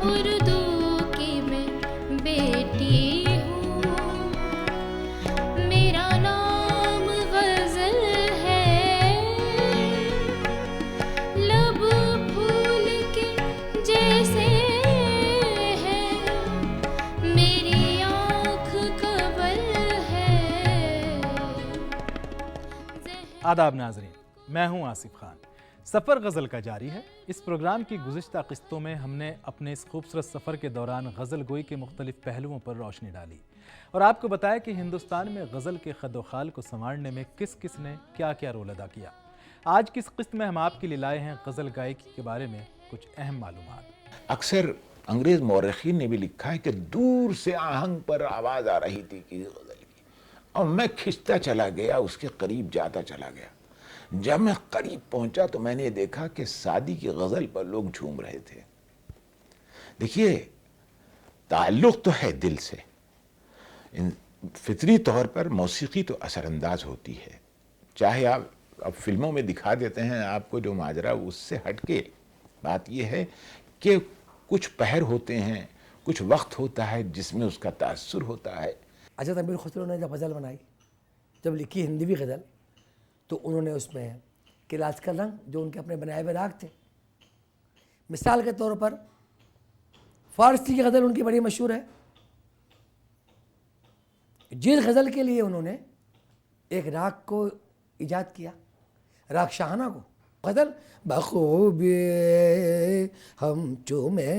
उर्दू की मैं बेटी हूँ, मेरा नाम गजल है, लब फूल के जैसे है, मेरी आँख कवल है। आदाब नाजरीन, मैं हूं आसिफ खान। सफ़र गज़ल का जारी है। इस प्रोग्राम की गुज़िश्ता किस्तों में हमने अपने इस खूबसूरत सफ़र के दौरान गज़ल गोई के मुख्तलिफ पहलुओं पर रोशनी डाली और आपको बताया कि हिंदुस्तान में गज़ल के खदोखाल को संवारने में किस किस ने क्या क्या रोल अदा किया। आज की इस किस्त में हम आपके लिए लाए हैं गज़ल गायकी के बारे में कुछ अहम मालूमात। अक्सर अंग्रेज मौरखीन ने भी लिखा है कि दूर से आहंग पर आवाज़ आ रही थी कि गज़ल की, और मैं खिंचता चला गया, उसके करीब जाता चला गया। जब मैं करीब पहुंचा तो मैंने देखा कि सादी की गज़ल पर लोग झूम रहे थे। देखिए, ताल्लुक़ तो है दिल से। फितरी तौर पर मौसीकी तो असरअंदाज होती है, चाहे आप अब फिल्मों में दिखा देते हैं आपको जो माजरा, उससे हटके बात यह है कि कुछ पहर होते हैं, कुछ वक्त होता है जिसमें उसका तासुर होता है। हज़रत अमीर खुसरो ने जब गज़ल बनाई, जब लिखी हिंदवी गज़ल, तो उन्होंने उसमें किलास का रंग जो उनके अपने बनाए हुए राग थे, मिसाल के तौर पर फ़ारसी की गज़ल उनकी बड़ी मशहूर है। जिस गज़ल के लिए उन्होंने एक राग को ईजाद किया, राग शाहाना को, गज़ल बखूबी हम चूमे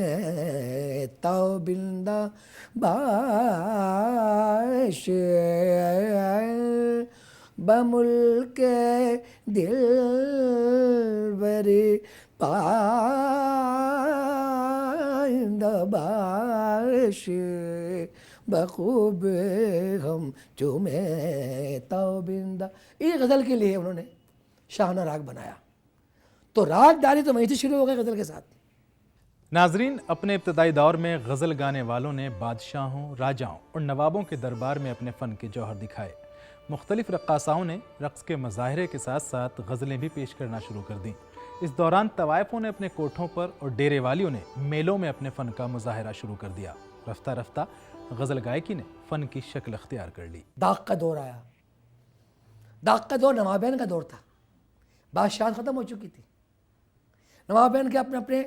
ताबिंदा बाश बमुल्के दिल बरी पाइंदा बाश बखूब हम चूमे ताबिंदा। ये गज़ल के लिए उन्होंने शाहाना राग बनाया, तो रागदारी तो वहीं से शुरू हो गई गज़ल के साथ। नाजरीन, अपने इब्तदाई दौर में गज़ल गाने वालों ने बादशाहों, राजाओं और नवाबों के दरबार में अपने फ़न के जौहर दिखाए। मुख्तलिफ रक्कासाओं ने रक्स के मज़ाहिरे के साथ साथ गज़लें भी पेश करना शुरू कर दी। इस दौरान तवाइफ़ों ने अपने कोठों पर और डेरे वालियों ने मेलों में अपने फ़न का मुजाहरा शुरू कर दिया। रफ्ता रफ्ता गज़ल गायकी ने फ़न की शक्ल अख्तियार कर ली। दाग का दौर आया। दाग का दौर नवाबैन का दौर था। बादशाह ख़त्म हो चुकी थी। नवाबैन के अपने अपने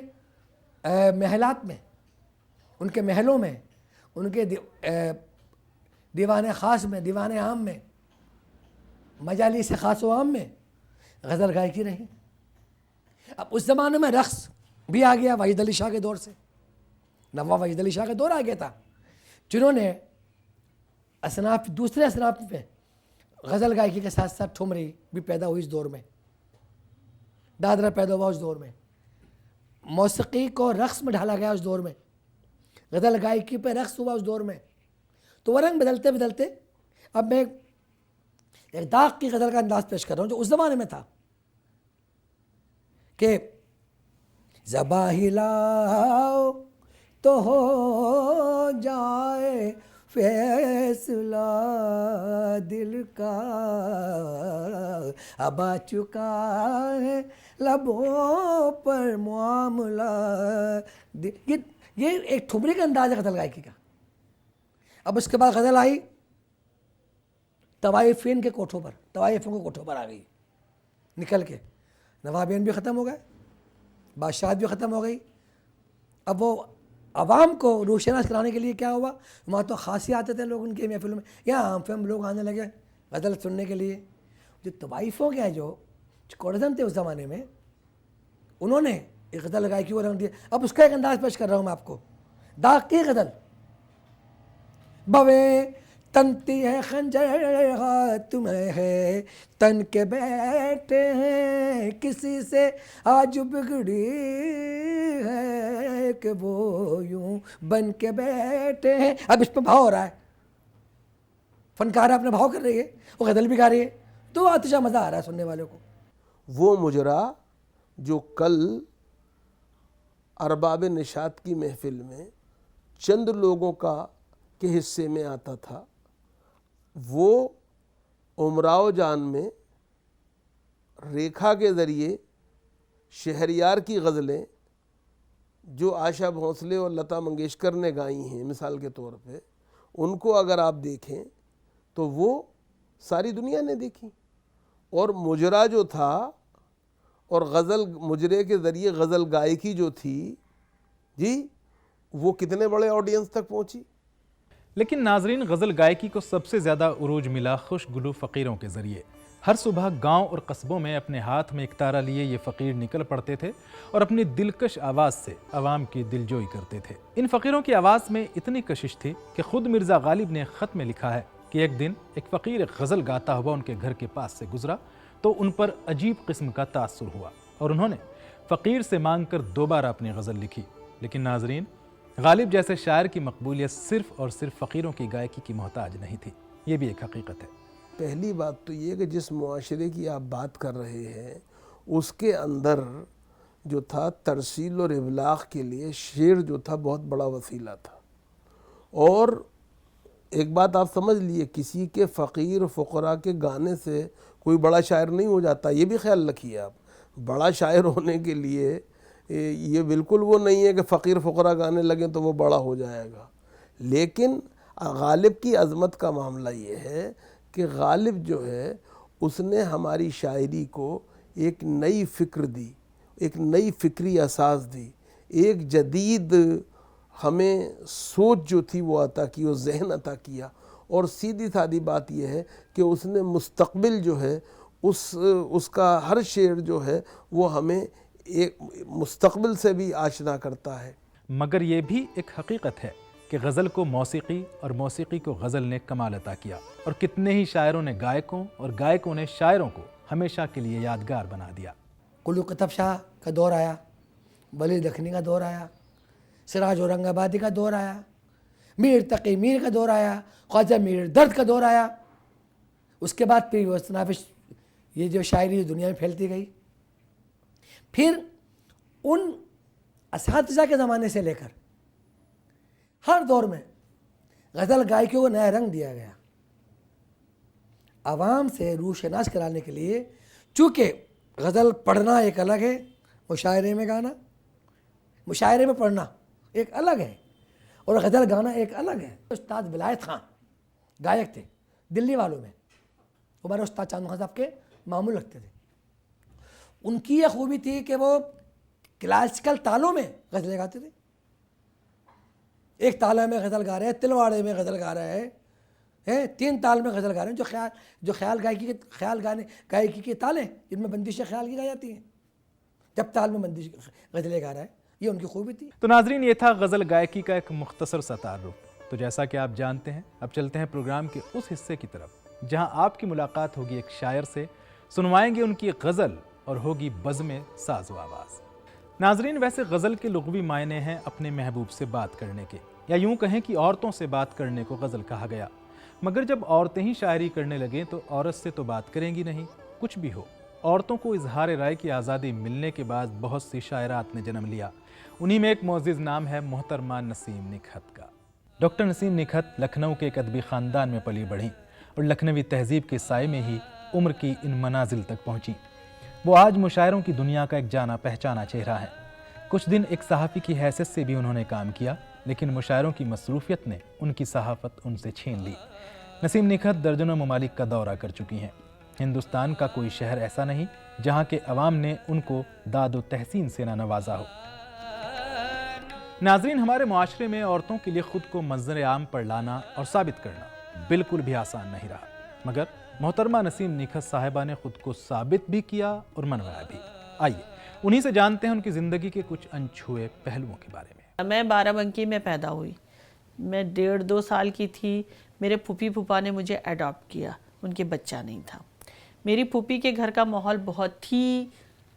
महलात में, उनके महलों में, उनके दीवान ख़ास में, दीवान आम में, मजालिस ख़ास व आम में गज़ल गायकी रही। अब उस ज़माने में रक़्स भी आ गया वाहिद अली शाह के दौर से। नवाब वाहिद अली शाह का दौर आ गया था, जिन्होंने असनाफ, दूसरे असनाफ में गज़ल गायकी के साथ साथ ठुमरी भी पैदा हुई इस दौर में, दादरा पैदा हुआ उस दौर में, मौसीकी को रक़्स में ढाला गया उस दौर में, गज़ल गायकी पे रक़्स हुआ उस दौर में। तो वह रंग बदलते बदलते अब मैं एक दाग की गज़ल का अंदाज़ पेश कर रहा हूँ जो उस ज़माने में था कि ज़बा हिलाओ तो हो जाए फैसला दिल का, अब आ चुका है लबों पर मामला। ये एक ठुमरी का अंदाज़ है गज़ल गायकी का। अब उसके बाद गज़ल आई तवाइफीन के कोठों पर, तवाइफों के कोठों पर आ गई निकल के। नवाबियन भी ख़त्म हो गए, बादशाह भी ख़त्म हो गई। अब वो आवाम को रोशनास कराने के लिए क्या हुआ, वहाँ तो ख़ासी आते थे लोग उनकी महफिलों में, यहाँ आम फहम लोग आने लगे गज़ल सुनने के लिए। जो तवाइफ़ों के हैं, जो कोर्टज़न थे उस ज़माने में, उन्होंने एक गज़ल गायकी को रंग दिया। अब उसका एक अंदाज़ पेश कर रहा हूँ मैं आपको। दाग की गज़ल। बवे तनती है खंजर हाथ में है, तन के बैठे हैं किसी से आज बिगड़ी है कि वो यूं बन के बैठे हैं। अब इसमें भाव हो रहा है, फनकार अपने भाव कर रही है, वो गज़ल भी गा रही है, तो अतिशा मज़ा आ रहा है सुनने वालों को। वो मुजरा जो कल अरबाब निशात की महफिल में चंद लोगों का के हिस्से में आता था, वो उमराव जान में रेखा के ज़रिए शहरियार की गज़लें जो आशा भोंसले और लता मंगेशकर ने गाई हैं मिसाल के तौर पे, उनको अगर आप देखें तो वो सारी दुनिया ने देखी। और मुजरा जो था और गज़ल, मुजरे के ज़रिए गज़ल गायकी जो थी जी, वो कितने बड़े ऑडियंस तक पहुंची। लेकिन नाजरीन, गज़ल गायकी को सबसे ज़्यादा उरूज मिला खुशगुलू फ़कीरों के ज़रिए। हर सुबह गांव और कस्बों में अपने हाथ में एक तारा लिए ये फ़कीर निकल पड़ते थे और अपनी दिलकश आवाज़ से आवाम की दिलजोई करते थे। इन फ़कीरों की आवाज़ में इतनी कशिश थी कि खुद मिर्ज़ा गालिब ने ख़त में लिखा है कि एक दिन एक फ़कीर गज़ल गाता हुआ उनके घर के पास से गुजरा तो उन पर अजीब किस्म का तासुर हुआ और उन्होंने फ़कीर से मांग कर दोबारा अपनी गज़ल लिखी। लेकिन नाजरीन, गालिब जैसे शायर की मकबूलियत सिर्फ़ और सिर्फ फ़कीरों की गायकी की मोहताज नहीं थी। ये भी एक हकीकत है। पहली बात तो ये कि जिस मुआशरे की आप बात कर रहे हैं उसके अंदर जो था तरसील और इबलाग के लिए शेर जो था बहुत बड़ा वसीला था। और एक बात आप समझ लिए, किसी के फ़कीर फ़ुक़रा के गाने से कोई बड़ा शायर नहीं हो जाता, ये भी ख्याल रखिए आप। बड़ा शायर होने के लिए ये बिल्कुल वो नहीं है कि फ़कीर फ़ुक़रा गाने लगें तो वो बड़ा हो जाएगा। लेकिन गालिब की अज़मत का मामला ये है कि गालिब जो है उसने हमारी शायरी को एक नई फ़िक्र दी, एक नई फ़िक्री असास दी, एक जदीद हमें सोच जो थी वो अता की, वो जहन अता किया। और सीधी सादी बात यह है कि उसने मुस्तक़बिल जो है उसका हर शेर जो है वो हमें एक मुस्तक़बिल से भी आशना करता है। मगर ये भी एक हकीकत है कि गज़ल को मौसीकी और मौसीकी को गज़ल ने कमाल अता किया और कितने ही शायरों ने गायकों और गायकों ने शायरों को हमेशा के लिए यादगार बना दिया। कुल्लू कुतुब शाह का दौर आया, वली दखनी का दौर आया, सिराज औरंगाबादी का दौर आया, मीर तकी मीर का दौर आया, ख्वाजा मीर दर्द का दौर आया। उसके बाद फिर वस्तनाफिश ये जो शायरी दुनिया में फैलती गई। फिर उन असातिज़ा के ज़माने से लेकर हर दौर में गज़ल गायकियों को नया रंग दिया गया। आवाम से रूशनास कराने के लिए, चूँकि गज़ल पढ़ना एक अलग है, मुशायरे में गाना, मुशायरे में पढ़ना एक अलग है और गज़ल गाना एक अलग है। उस्ताद विलायत खान गायक थे दिल्ली वालों में, हमारे उस्ताद चांद खान साहब के मामूल लगते थे। उनकी यह खूबी थी कि वो क्लासिकल तालों में गज़लें गाते थे। एक ताल में गज़ल गा रहे हैं, तिलवाड़े में गज़ल गा रहे हैं, 3 ताल में गज़ल गा रहे हैं, जो ख्याल गायकी के ताल हैं जिनमें बंदिश ख्याल की गाई जाती हैं, जब ताल में बंदिश गज़लें गा रहा है, ये उनकी खूबी थी। तो नाजरीन, ये था गज़ल गायकी का एक मुख्तसर सा तारुफ। तो जैसा कि आप जानते हैं, अब चलते हैं प्रोग्राम के उस हिस्से की तरफ जहां आपकी मुलाकात होगी एक शायर से, सुनवाएंगे उनकी गज़ल और होगी बज़्म साज़ व आवाज़। नाजरीन, वैसे गज़ल के लुग़वी मायने हैं अपने महबूब से बात करने के, या यूँ कहें कि औरतों से बात करने को गज़ल कहा गया। मगर जब औरतें ही शायरी करने लगें तो औरत से तो बात करेंगी नहीं। कुछ भी हो, औरतों को इजहार राय की आज़ादी मिलने के बाद बहुत सी शायरात ने जन्म लिया। उन्हीं में एक मोअज़्ज़िज़ नाम है मोहतरमा नसीम निखत का। डॉक्टर नसीम निखत लखनऊ के एक अदबी ख़ानदान में पली बढ़ी और लखनवी तहज़ीब के साए में ही उम्र की इन मनाजिल तक पहुँची। वो आज मुशायरों की दुनिया का एक जाना पहचाना चेहरा है। कुछ दिन एक सहाफ़ी की हैसियत से भी उन्होंने काम किया, लेकिन मुशायरों की मसरूफ़ियत ने उनकी सहाफ़त उनसे छीन ली। नसीम निखत दर्जनों ममालिक का दौरा कर चुकी हैं। हिंदुस्तान का कोई शहर ऐसा नहीं जहाँ के अवाम ने उनको दादो तहसीन से ना नवाजा हो। नाजरीन, हमारे मुआशरे में औरतों के लिए ख़ुद को मंज़र आम पर लाना और साबित करना बिल्कुल भी आसान नहीं रहा, मगर मोहतरमा नसीम निखत साहिबा ने ख़ुद को साबित भी किया और मनवाया भी। आइए उन्हीं से जानते हैं उनकी ज़िंदगी के कुछ अनछुए पहलुओं के बारे में। मैं बाराबंकी में पैदा हुई। मैं 1.5-2 साल की थी। मेरे फूफी फूफा ने मुझे अडॉप्ट किया, उनके बच्चा नहीं था। मेरी फूफी के घर का माहौल बहुत ही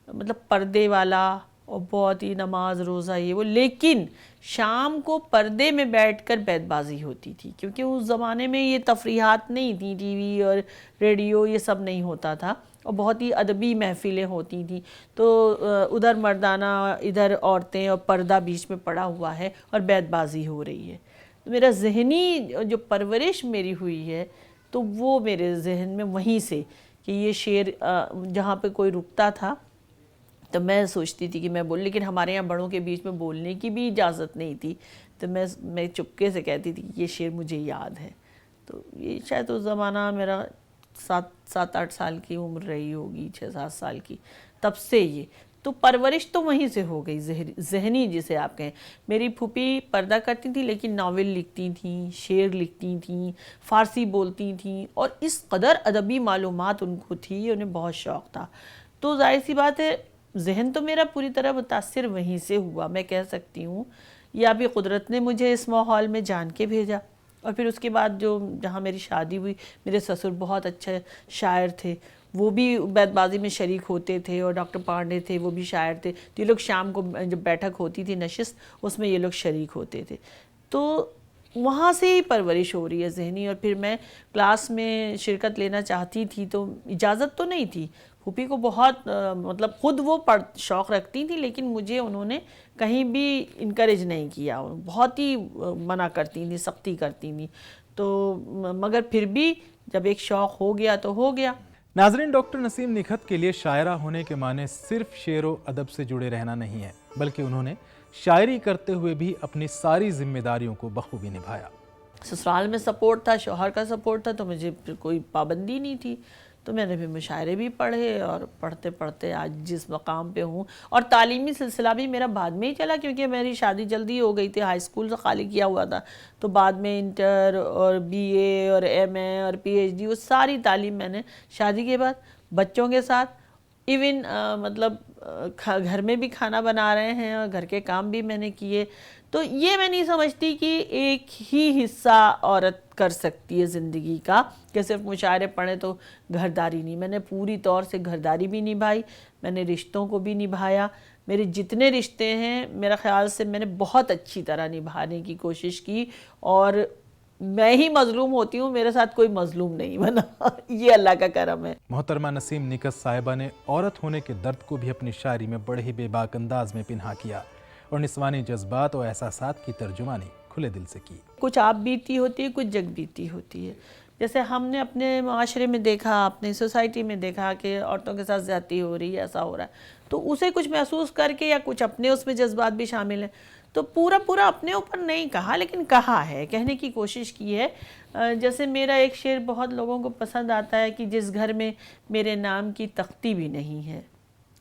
मतलब पर्दे वाला और बहुत ही नमाज रोज़ा ये वो, लेकिन शाम को पर्दे में बैठकर बैतबाजी होती थी, क्योंकि उस ज़माने में ये तफरीहात नहीं थी, टीवी और रेडियो ये सब नहीं होता था, और बहुत ही अदबी महफ़िलें होती थी। तो उधर मर्दाना, इधर औरतें, और पर्दा बीच में पड़ा हुआ है और बैतबाजी हो रही है। तो मेरा ज़हनी जो परवरिश मेरी हुई है, तो वो मेरे जहन में वहीं से कि ये शेर जहाँ पे कोई रुकता था तो मैं सोचती थी कि मैं बोल, लेकिन हमारे यहाँ बड़ों के बीच में बोलने की भी इजाज़त नहीं थी। तो मैं चुपके से कहती थी कि ये शेर मुझे याद है। तो ये शायद उस ज़माना मेरा 7-8 साल की उम्र रही होगी, 6-7 साल की, तब से ये तो परवरिश तो वहीं से हो गई, ज़हनी जिसे आप कहें। मेरी फूफी पर्दा करती थी लेकिन नावल लिखती थी, शेर लिखती थी, फ़ारसी बोलती थी और इस कदर अदबी मालूमात उनको थी, उन्हें बहुत शौक़ था। तो जाहिर सी बात है ज़हन तो मेरा पूरी तरह मुतासिर वहीं से हुआ, मैं कह सकती हूँ। या भी कुदरत ने मुझे इस माहौल में जान के भेजा। और फिर उसके बाद जहाँ मेरी शादी हुई, मेरे ससुर बहुत अच्छे शायर थे, वो भी बैतबाजी में शरीक होते थे, और डॉक्टर पांडे थे वो भी शायर थे। तो ये लोग शाम को जब बैठक होती थी नशिस्त, उसमें ये लोग शरीक होते थे। तो वहाँ से ही परवरिश हो रही है ज़हनी। और फिर मैं क्लास में शिरकत लेना चाहती थी तो इजाज़त तो नहीं थी। फूफी को बहुत मतलब ख़ुद वो शौक़ रखती थी, लेकिन मुझे उन्होंने कहीं भी इनकरेज नहीं किया, बहुत ही मना करती थी, सख्ती करती थी। तो मगर फिर भी जब एक शौक़ हो गया तो हो गया। नाज़रीन, डॉक्टर नसीम निखत के लिए शायरा होने के माने सिर्फ शेर व अदब से जुड़े रहना नहीं है, बल्कि उन्होंने शायरी करते हुए भी अपनी सारी जिम्मेदारियों को बखूबी निभाया। ससुराल में सपोर्ट था, शौहर का सपोर्ट था, तो मुझे फिर कोई पाबंदी नहीं थी। तो मैंने भी मुशायरे भी पढ़े और पढ़ते पढ़ते आज जिस मकाम पे हूँ। और तालीमी सिलसिला भी मेरा बाद में ही चला, क्योंकि मेरी शादी जल्दी हो गई थी, हाई स्कूल से खाली किया हुआ था। तो बाद में इंटर और बीए और एमए और पीएचडी, वो सारी तालीम मैंने शादी के बाद बच्चों के साथ, इवन मतलब घर में भी खाना बना रहे हैं और घर के काम भी मैंने किए। तो ये मैं नहीं समझती कि एक ही हिस्सा औरत कर सकती है ज़िंदगी का, कि सिर्फ मुशायरे पढ़े तो घरदारी नहीं। मैंने पूरी तौर से घरदारी भी निभाई, मैंने रिश्तों को भी निभाया। मेरे जितने रिश्ते हैं मेरा ख्याल से मैंने बहुत अच्छी तरह निभाने की कोशिश की, और मैं ही मजलूम होती हूँ, मेरे साथ कोई मजलूम नहीं बना। ये अल्लाह का करम है। मोहतरमा नसीम निकत साहिबा ने औरत होने के दर्द को भी अपनी शायरी में बड़े ही बेबाक अंदाज में पिन्हा किया और निस्वानी जज्बात और एहसासात की तर्जुमानी खुले दिल से की। कुछ आप बीती होती है, कुछ जग बीती होती है। जैसे हमने अपने माशरे में देखा, अपने सोसाइटी में देखा कि औरतों के साथ ज़्यादती हो रही है, ऐसा हो रहा है, तो उसे कुछ महसूस करके या कुछ अपने उसमें जज्बात भी शामिल हैं, तो पूरा अपने ऊपर नहीं कहा, लेकिन कहा है, कहने की कोशिश की है। जैसे मेरा एक शेर बहुत लोगों को पसंद आता है कि जिस घर में मेरे नाम की तख्ती भी नहीं है,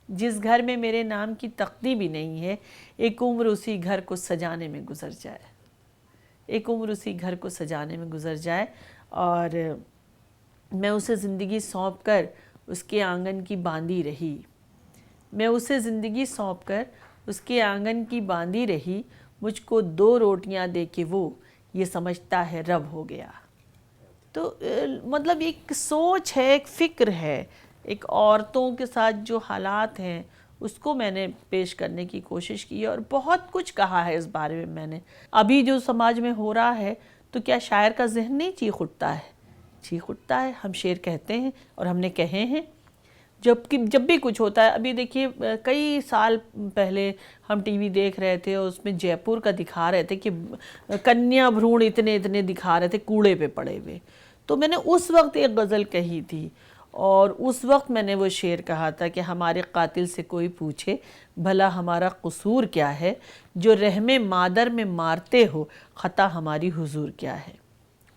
जिस घर में मेरे नाम की तख्ती भी नहीं है, एक उम्र उसी घर को सजाने में गुजर जाए, एक उम्र उसी घर को सजाने में गुजर जाए। और मैं उसे ज़िंदगी सौंप कर उसके आंगन की बांधी रही, मैं उसे ज़िंदगी सौंप कर उसके आंगन की बांधी रही, मुझको 2 रोटियां दे के वो ये समझता है रब हो गया। तो मतलब एक सोच है, एक फ़िक्र है, एक औरतों के साथ जो हालात हैं उसको मैंने पेश करने की कोशिश की है, और बहुत कुछ कहा है इस बारे में मैंने। अभी जो समाज में हो रहा है, तो क्या शायर का जहन नहीं चीख उठता है? चीख उठता है। हम शेर कहते हैं और हमने कहे हैं, जब भी कुछ होता है। अभी देखिए कई साल पहले हम टीवी देख रहे थे और उसमें जयपुर का दिखा रहे थे कि कन्या भ्रूण इतने इतने दिखा रहे थे कूड़े पे पड़े हुए। तो मैंने उस वक्त एक गज़ल कही थी, और उस वक्त मैंने वो शेर कहा था कि हमारे कातिल से कोई पूछे भला हमारा कसूर क्या है, जो रहमे मादर में मारते हो ख़ता हमारी हुजूर क्या है।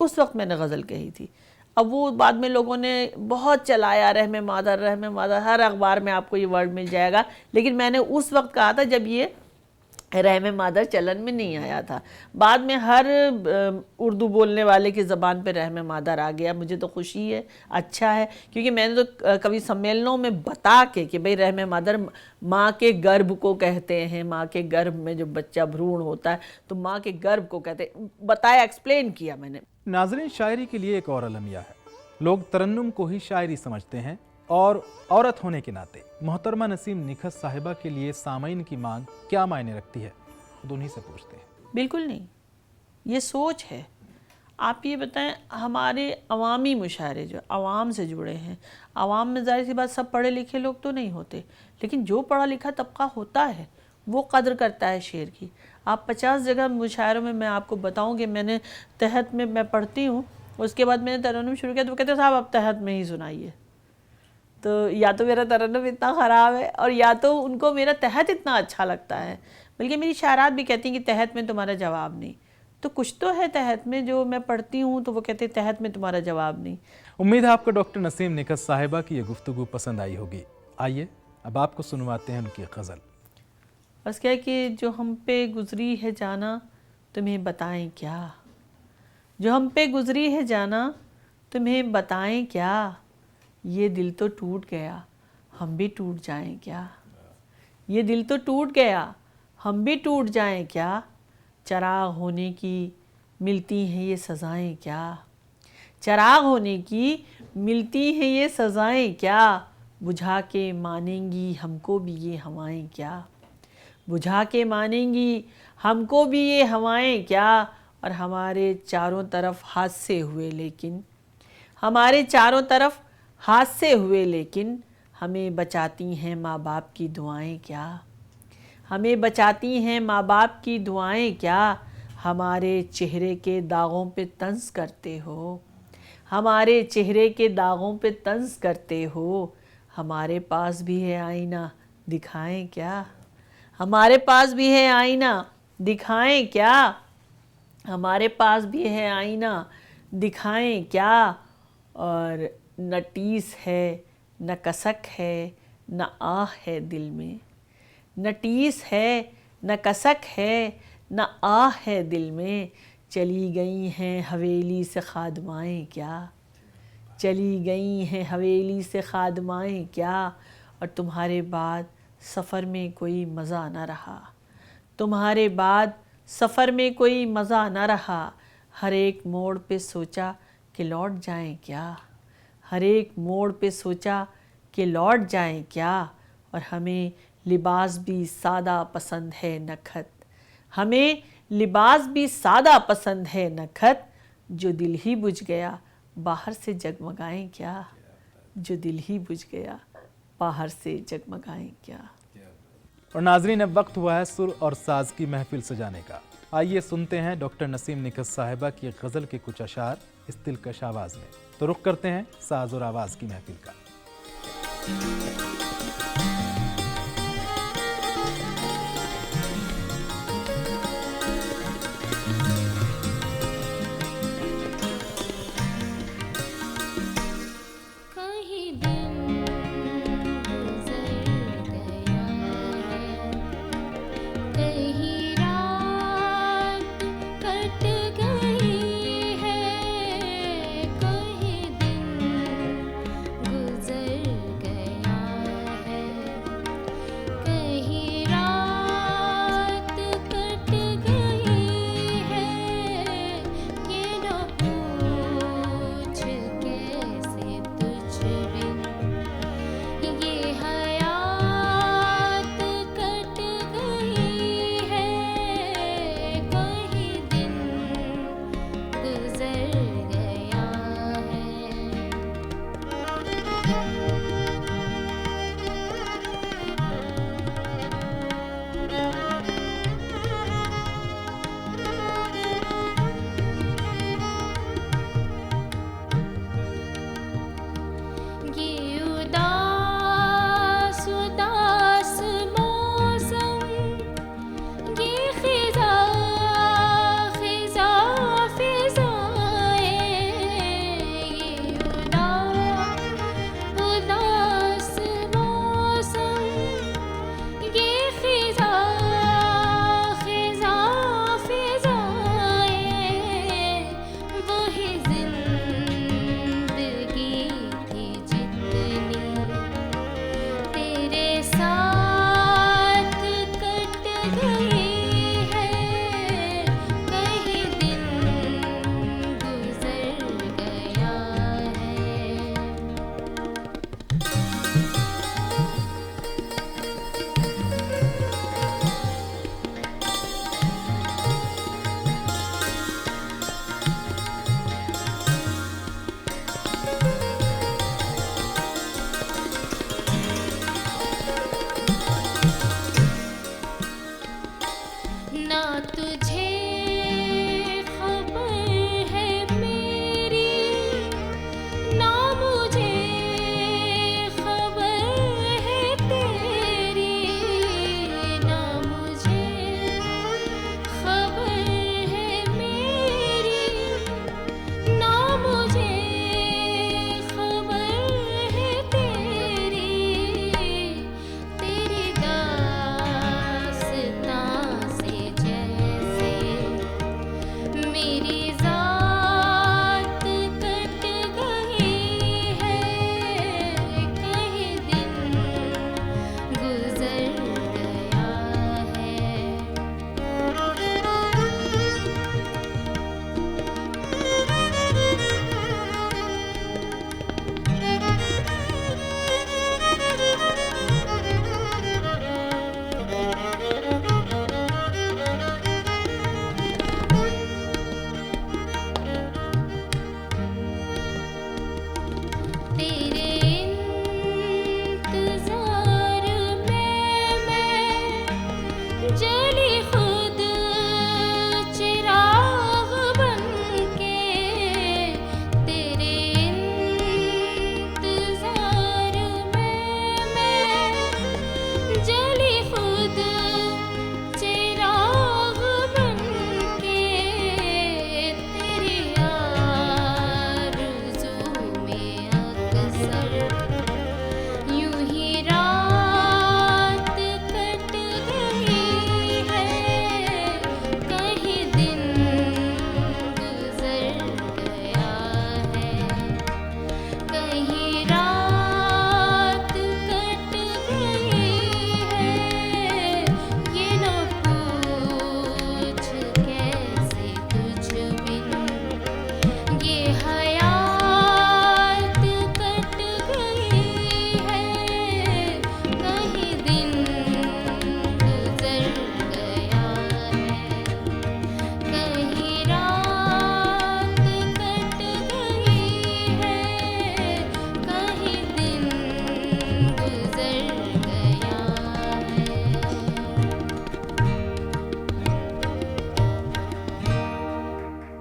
उस वक्त मैंने गज़ल कही थी। अब वो बाद में लोगों ने बहुत चलाया, रहमे मादर, हर अखबार में आपको ये वर्ड मिल जाएगा, लेकिन मैंने उस वक्त कहा था जब ये रहमे मादर चलन में नहीं आया था। बाद में हर उर्दू बोलने वाले की ज़बान पे रहमे मादर आ गया। मुझे तो खुशी है, अच्छा है, क्योंकि मैंने तो कवि सम्मेलनों में बता के कि भाई रहमे मादर माँ के गर्भ को कहते हैं, माँ के गर्भ में जो बच्चा भ्रूण होता है तो माँ के गर्भ को कहते हैं, बताया, एक्सप्लेन किया मैंने। नाज़रीन, शायरी के लिए एक और अलमिया है। लोग तरन्नुम को ही शायरी समझते हैं, और औरत होने के नाते मोहतरमा नसीम निखत साहिबा के लिए सामईन की मांग क्या मायने रखती है, खुद उन्हीं से पूछते हैं। बिल्कुल नहीं, ये सोच है। आप ये बताएं, हमारे अवामी मुशायरे जो अवाम से जुड़े हैं, अवाम में ज़ाहिर सी बात सब पढ़े लिखे लोग तो नहीं होते, लेकिन जो पढ़ा लिखा तबका होता है वो कदर करता है शेर की। आप 50 जगह मुशायरों में मैं आपको बताऊं कि मैंने तहत में मैं पढ़ती हूँ, उसके बाद मैंने तरन्नुम शुरू किया तो वो कहते हैं साहब आप तहत में ही सुनाइए। तो या तो मेरा तरन्नुम इतना ख़राब है और या तो उनको मेरा तहत इतना अच्छा लगता है। बल्कि मेरी शायरात भी कहती हैं कि तहत में तुम्हारा जवाब नहीं। तो कुछ तो है तहत में जो मैं पढ़ती हूँ तो वो कहते हैं तहत में तुम्हारा जवाब नहीं। उम्मीद है आपको डॉक्टर नसीम निकत साहिबा की ये गुफ्तगू पसंद आई होगी। आइए अब आपको सुनवाते हैं उनकी गज़ल। बस क्या है कि जो हम पे गुजरी है जाना तुम्हें बताएं क्या, जो हम पे गुजरी है जाना तुम्हें बताएं क्या, ये दिल तो टूट गया हम भी टूट जाएं क्या, ये दिल तो टूट गया हम भी टूट जाएं क्या, चराग होने की मिलती हैं ये सज़ाएं क्या, चराग होने की मिलती हैं ये सज़ाएं क्या, बुझा के मानेंगी हमको भी ये हवाएं क्या, बुझा के मानेंगी हमको भी ये हवाएं क्या, और हमारे चारों तरफ हादसे हुए लेकिन, हमारे चारों तरफ हादसे हुए लेकिन, हमें बचाती हैं माँ बाप की दुआएं क्या, हमें बचाती हैं माँ बाप की दुआएं क्या, हमारे चेहरे के दागों पे तंज करते हो, हमारे चेहरे के दागों पे तंज करते हो, हमारे पास भी है आईना दिखाएं क्या, हमारे पास भी है आईना दिखाएं क्या, हमारे पास भी है आईना दिखाएं क्या, और न टीस है न कसक है न आह है दिल में, न टीस है न कसक है न आह है दिल में, चली गई हैं हवेली से खादमाएं क्या, चली गई हैं हवेली से खादमाएं क्या, और तुम्हारे बाद सफ़र में कोई मज़ा न रहा, तुम्हारे बाद सफ़र में कोई मज़ा न रहा, हर एक मोड़ पे सोचा कि लौट जाएं क्या, हर एक मोड़ पे सोचा कि लौट जाएं क्या, और हमें लिबास भी सादा पसंद है नखत, हमें लिबास भी सादा पसंद है नखत, जो दिल ही बुझ गया बाहर से जगमगाएं क्या, जो दिल ही बुझ गया बाहर से जगमगाएं क्या। और नाजरीन अब वक्त हुआ है सुर और साज की महफिल सजाने का। आइए सुनते हैं डॉक्टर नसीम निकत साहिबा की गज़ल के कुछ अशार इस दिलकश आवाज़ में। तो रुख करते हैं साज और आवाज़ की महफिल का। कहीं दिन गुजर गया है, कहीं रात कट गई है, कहीं दिन गुजर गया है,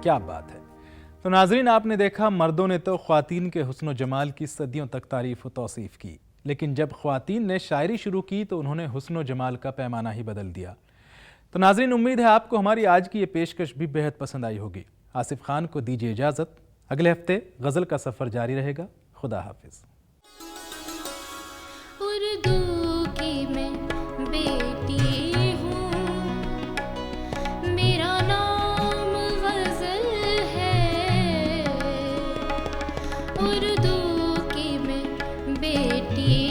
क्या बात है। तो नाजरीन, आपने देखा मर्दों ने तो ख्वातीन के हुस्न व जमाल की सदियों तक तारीफ़ व तौसीफ़ की, लेकिन जब ख्वातीन ने शायरी शुरू की तो उन्होंने हुस्न व जमाल का पैमाना ही बदल दिया। तो नाजरीन, उम्मीद है आपको हमारी आज की ये पेशकश भी बेहद पसंद आई होगी। आसिफ खान को दीजिए इजाज़त, अगले हफ्ते गज़ल का सफ़र जारी रहेगा। खुदा हाफिज़। उर्दू की मैं बेटी हूँ, मेरा नाम गज़ल है। उर्दू की मैं बेटी